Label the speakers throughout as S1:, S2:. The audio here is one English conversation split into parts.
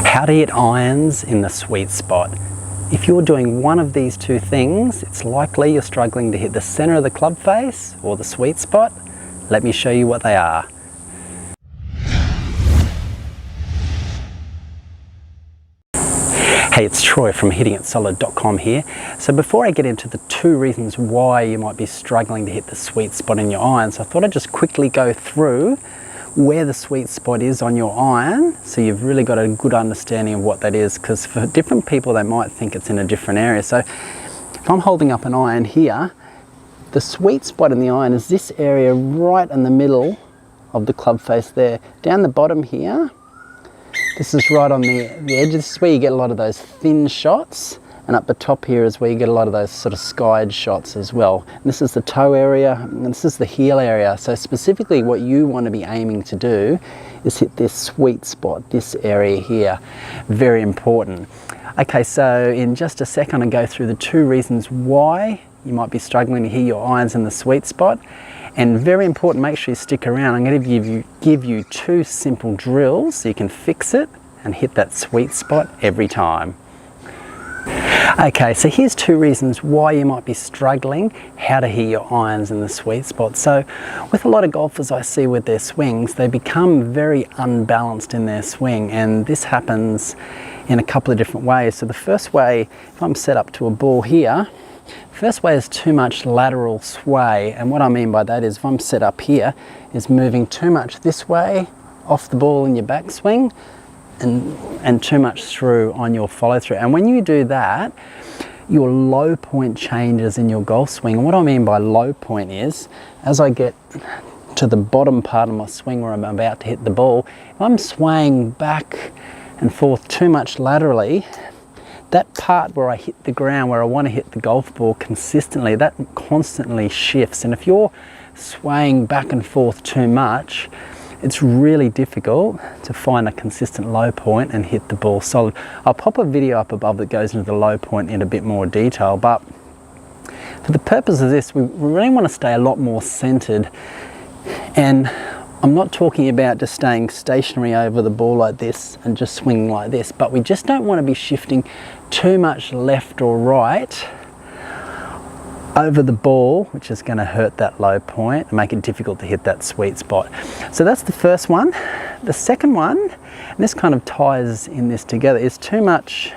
S1: How to hit irons in the sweet spot. If you're doing one of these two things, it's likely you're struggling to hit the center of the club face or the sweet spot. Let me show you what they are. Hey, it's Troy from hittingitsolid.com here. So before I get into the two reasons why you might be struggling to hit the sweet spot in your irons, I thought I'd just quickly go through where the sweet spot is on your iron, so you've really got a good understanding of what that is, because for different people they might think it's in a different area. So if I'm holding up an iron here, the sweet spot in the iron is this area right in the middle of the club face there. Down the bottom here, this is right on the edge. This is where you get a lot of those thin shots, and up the top here is where you get a lot of those sort of skied shots as well. And this is the toe area, and this is the heel area. So specifically what you want to be aiming to do is hit this sweet spot, this area here. Very important. Okay, so in just a second I'll go through the two reasons why you might be struggling to hit your irons in the sweet spot. And very important, make sure you stick around. I'm going to give you two simple drills so you can fix it and hit that sweet spot every time. Okay, so here's two reasons why you might be struggling how to hit your irons in the sweet spot. So with a lot of golfers I see with their swings, they become very unbalanced in their swing, and this happens in a couple of different ways. So the first way, if I'm set up to a ball here, first way is too much lateral sway, and what I mean by that is if I'm set up here, is moving too much this way off the ball in your backswing and too much through on your follow through. And when you do that, your low point changes in your golf swing. And what I mean by low point is, as I get to the bottom part of my swing where I'm about to hit the ball, if I'm swaying back and forth too much laterally, that part where I hit the ground, where I want to hit the golf ball consistently, that constantly shifts. And if you're swaying back and forth too much, it's really difficult to find a consistent low point and hit the ball solid. I'll pop a video up above that goes into the low point in a bit more detail, but for the purpose of this, we really want to stay a lot more centered. And I'm not talking about just staying stationary over the ball like this and just swinging like this, but we just don't want to be shifting too much left or right over the ball, which is going to hurt that low point and make it difficult to hit that sweet spot. So that's the first one. The second one, and this kind of ties in this together, is too much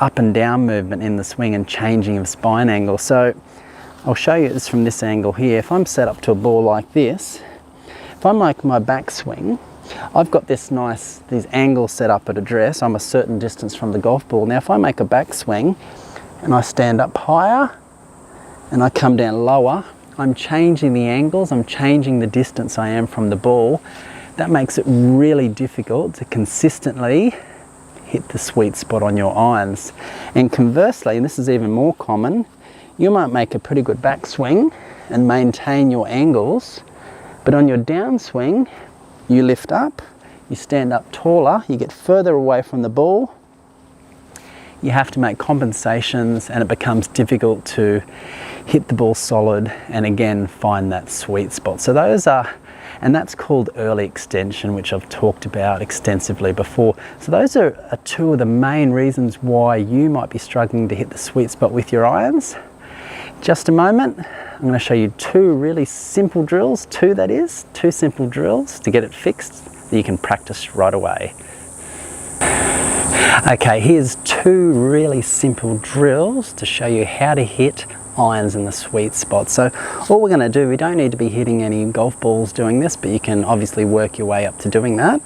S1: up and down movement in the swing and changing of spine angle. So I'll show you this from this angle here. If I'm set up to a ball like this, if I'm like my backswing, I've got these angles set up at address. I'm a certain distance from the golf ball. Now if I make a backswing and I stand up higher and I come down lower, I'm changing the angles, I'm changing the distance I am from the ball. That makes it really difficult to consistently hit the sweet spot on your irons. And conversely, and this is even more common, you might make a pretty good backswing and maintain your angles, but on your downswing, you lift up, you stand up taller, you get further away from the ball, you have to make compensations, and it becomes difficult to hit the ball solid and again find that sweet spot. So those are, and that's called early extension, which I've talked about extensively before. So those are two of the main reasons why you might be struggling to hit the sweet spot with your irons. Just a moment, I'm going to show you two really simple drills, two simple drills to get it fixed that you can practice right away. Okay, here's two really simple drills to show you how to hit irons in the sweet spot. So all we're going to do, we don't need to be hitting any golf balls doing this, but you can obviously work your way up to doing that.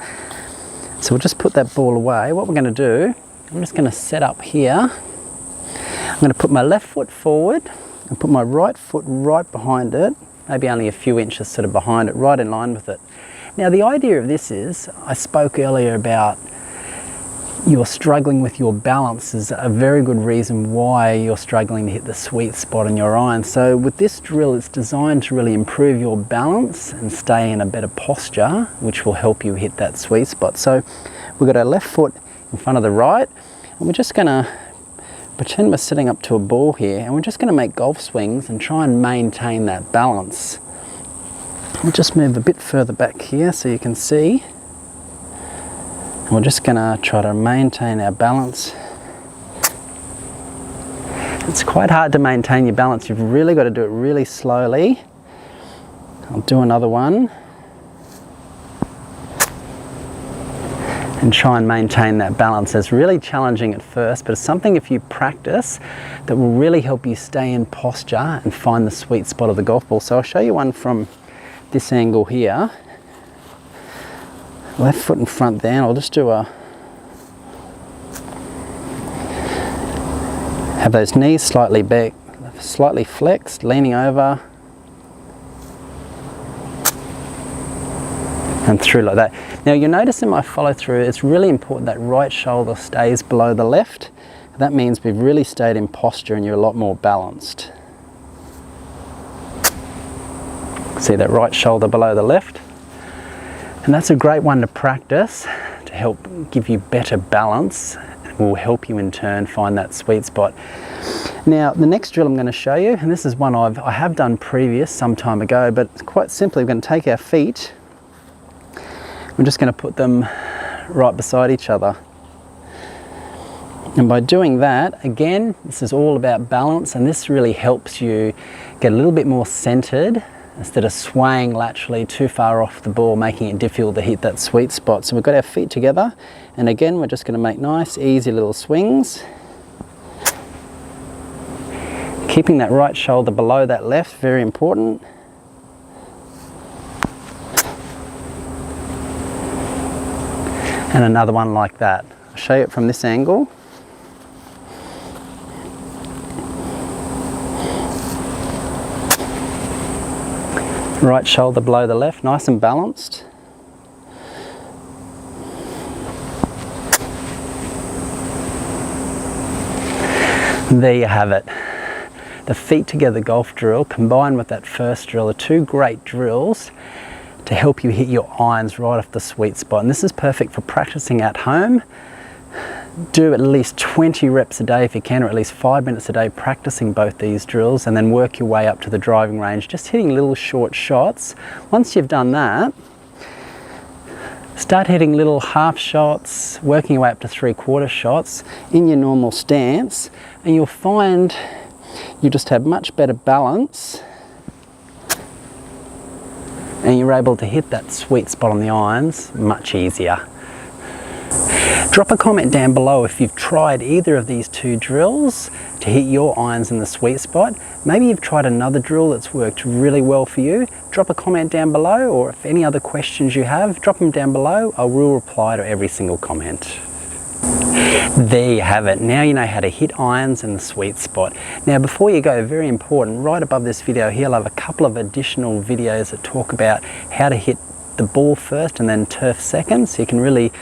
S1: So we'll just put that ball away. What we're going to do, I'm just going to set up here. I'm going to put my left foot forward and put my right foot right behind it, maybe only a few inches sort of behind it, right in line with it. Now the idea of this is, I spoke earlier about you're struggling with your balance is a very good reason why you're struggling to hit the sweet spot on your iron. So with this drill, it's designed to really improve your balance and stay in a better posture, which will help you hit that sweet spot. So we've got our left foot in front of the right, and we're just going to pretend we're sitting up to a ball here, and we're just going to make golf swings and try and maintain that balance. We'll just move a bit further back here so you can see. And we're just gonna try to maintain our balance. It's quite hard to maintain your balance. You've really got to do it really slowly. I'll do another one. And try and maintain that balance. It's really challenging at first, but it's something if you practice that will really help you stay in posture and find the sweet spot of the golf ball. So I'll show you one from this angle here. Left foot in front there, and I'll just do a... Have those knees slightly back, slightly flexed, leaning over. And through like that. Now you'll notice in my follow through, it's really important that right shoulder stays below the left. That means we've really stayed in posture and you're a lot more balanced. See that right shoulder below the left? And that's a great one to practice to help give you better balance and will help you in turn find that sweet spot. Now the next drill I'm going to show you, and this is one I have done previous some time ago, but quite simply we're going to take our feet. I'm just going to put them right beside each other. And by doing that, again, this is all about balance, and this really helps you get a little bit more centered instead of swaying laterally too far off the ball, making it difficult to hit that sweet spot. So we've got our feet together, and again, we're just going to make nice, easy little swings. Keeping that right shoulder below that left, very important. And another one like that. I'll show you it from this angle. Right shoulder below the left, nice and balanced. And there you have it. The feet together golf drill combined with that first drill are two great drills to help you hit your irons right off the sweet spot. And this is perfect for practicing at home. Do at least 20 reps a day if you can, or at least 5 minutes a day practicing both these drills, and then work your way up to the driving range, just hitting little short shots. Once you've done that, start hitting little half shots, working your way up to 3/4 shots in your normal stance, and you'll find you just have much better balance and you're able to hit that sweet spot on the irons much easier. Drop a comment down below if you've tried either of these two drills to hit your irons in the sweet spot. Maybe you've tried another drill that's worked really well for you. Drop a comment down below, or if any other questions you have, drop them down below. I will reply to every single comment. There you have it. Now you know how to hit irons in the sweet spot. Now before you go, very important, right above this video here I'll have a couple of additional videos that talk about how to hit the ball first and then turf second, so you can really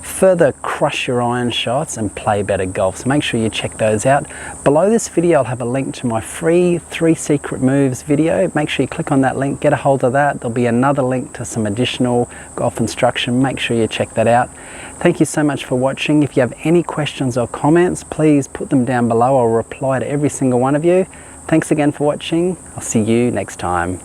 S1: further crush your iron shots and play better golf. So make sure you check those out. Below this video I'll have a link to my free 3 secret moves video. Make sure you click on that link, get a hold of that. There'll be another link to some additional golf instruction. Make sure you check that out. Thank you so much for watching. If you have any questions or comments, please put them down below. I'll reply to every single one of you. Thanks again for watching. I'll see you next time.